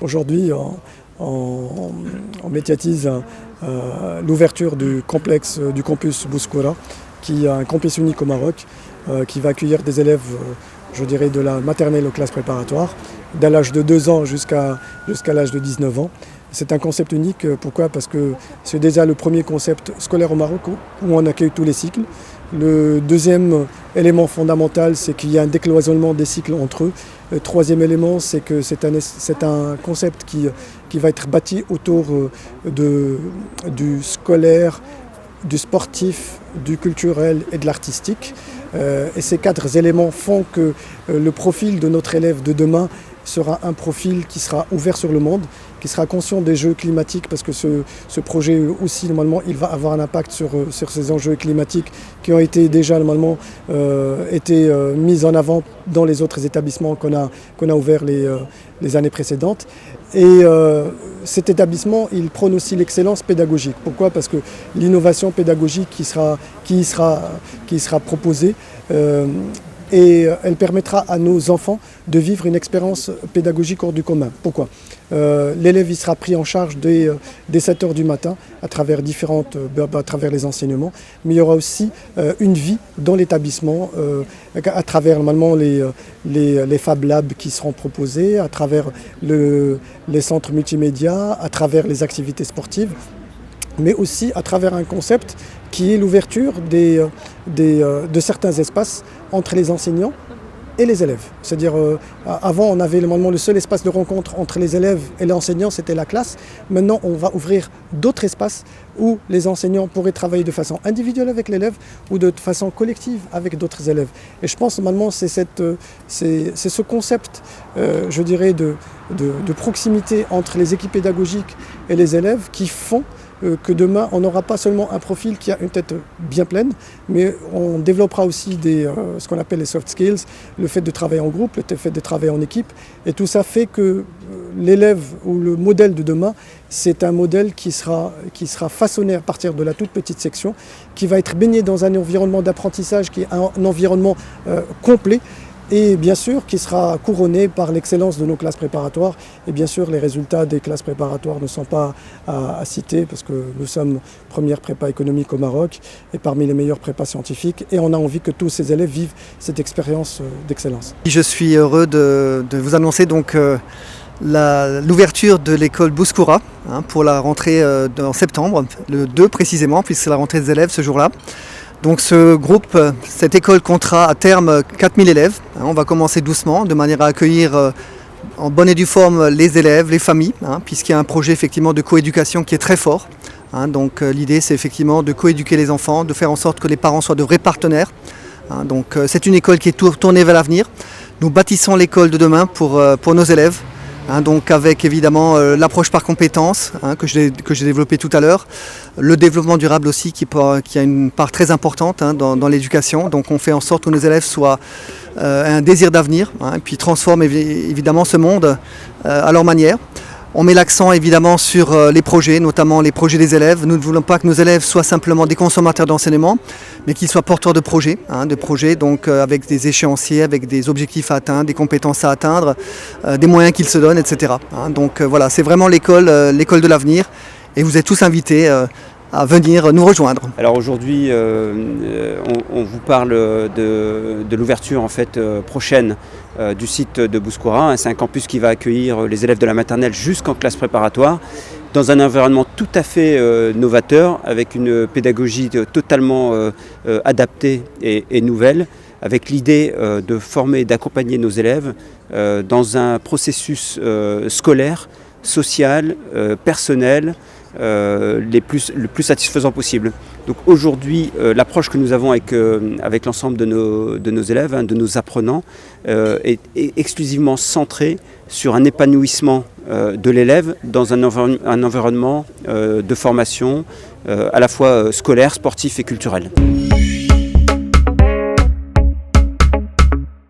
Aujourd'hui, on médiatise l'ouverture du campus Bouskoura, qui est un campus unique au Maroc, qui va accueillir des élèves, je dirais, de la maternelle aux classes préparatoires, dès l'âge de 2 ans jusqu'à l'âge de 19 ans. C'est un concept unique. Pourquoi ? Parce que c'est déjà le premier concept scolaire au Maroc où on accueille tous les cycles. Le deuxième élément fondamental, c'est qu'il y a un décloisonnement des cycles entre eux. Le troisième élément, c'est que c'est un concept qui va être bâti autour du scolaire, du sportif, du culturel et de l'artistique. Et ces 4 éléments font que le profil de notre élève de demain sera un profil qui sera ouvert sur le monde, qui sera conscient des jeux climatiques, parce que ce projet aussi, normalement, il va avoir un impact sur ces enjeux climatiques qui ont été déjà, normalement, mis en avant dans les autres établissements qu'on a ouverts les années précédentes. Et cet établissement, il prône aussi l'excellence pédagogique. Pourquoi ? Parce que l'innovation pédagogique qui sera proposée, et elle permettra à nos enfants de vivre une expérience pédagogique hors du commun. Pourquoi ? L'élève il sera pris en charge dès 7 heures du matin à travers les enseignements, mais il y aura aussi une vie dans l'établissement à travers normalement les Fab Labs qui seront proposés, à travers les centres multimédia, à travers les activités sportives, mais aussi à travers un concept qui est l'ouverture de certains espaces entre les enseignants et les élèves. C'est-à-dire, avant, on avait normalement le seul espace de rencontre entre les élèves et l'enseignant, c'était la classe. Maintenant, on va ouvrir d'autres espaces où les enseignants pourraient travailler de façon individuelle avec l'élève ou de façon collective avec d'autres élèves. Et je pense, normalement, c'est ce concept, je dirais, de proximité entre les équipes pédagogiques et les élèves qui font que demain, on n'aura pas seulement un profil qui a une tête bien pleine, mais on développera aussi ce qu'on appelle les soft skills, le fait de travailler en groupe, le fait de travailler en équipe. Et tout ça fait que l'élève ou le modèle de demain, c'est un modèle qui sera façonné à partir de la toute petite section, qui va être baigné dans un environnement d'apprentissage qui est un environnement complet, et bien sûr qui sera couronné par l'excellence de nos classes préparatoires. Et bien sûr, les résultats des classes préparatoires ne sont pas à citer, parce que nous sommes première prépa économique au Maroc et parmi les meilleures prépas scientifiques, et on a envie que tous ces élèves vivent cette expérience d'excellence. Je suis heureux de vous annoncer donc l'ouverture de l'école Bouskoura pour la rentrée en septembre, le 2 précisément, puisque c'est la rentrée des élèves ce jour-là. Donc ce groupe, cette école comptera à terme 4000 élèves. On va commencer doucement, de manière à accueillir en bonne et due forme les élèves, les familles, puisqu'il y a un projet effectivement de coéducation qui est très fort. Donc l'idée c'est effectivement de coéduquer les enfants, de faire en sorte que les parents soient de vrais partenaires. Donc c'est une école qui est tournée vers l'avenir. Nous bâtissons l'école de demain pour nos élèves. Donc avec évidemment l'approche par compétences que j'ai développée tout à l'heure, le développement durable aussi qui a une part très importante dans l'éducation. Donc on fait en sorte que nos élèves soient un désir d'avenir, et puis transforment évidemment ce monde à leur manière. On met l'accent évidemment sur les projets, notamment les projets des élèves. Nous ne voulons pas que nos élèves soient simplement des consommateurs d'enseignement, mais qu'ils soient porteurs de projets, donc avec des échéanciers, avec des objectifs à atteindre, des compétences à atteindre, des moyens qu'ils se donnent, etc. Donc voilà, c'est vraiment l'école de l'avenir, et vous êtes tous invités à venir nous rejoindre. Alors aujourd'hui, on vous parle de l'ouverture en fait prochaine du site de Bouskoura. C'est un campus qui va accueillir les élèves de la maternelle jusqu'en classe préparatoire, dans un environnement tout à fait novateur, avec une pédagogie totalement adaptée et nouvelle, avec l'idée de former et d'accompagner nos élèves dans un processus scolaire, social, personnel, le plus satisfaisant possible. Donc aujourd'hui, l'approche que nous avons avec l'ensemble de nos élèves, de nos apprenants, est exclusivement centrée sur un épanouissement de l'élève dans un environnement de formation à la fois scolaire, sportif et culturel.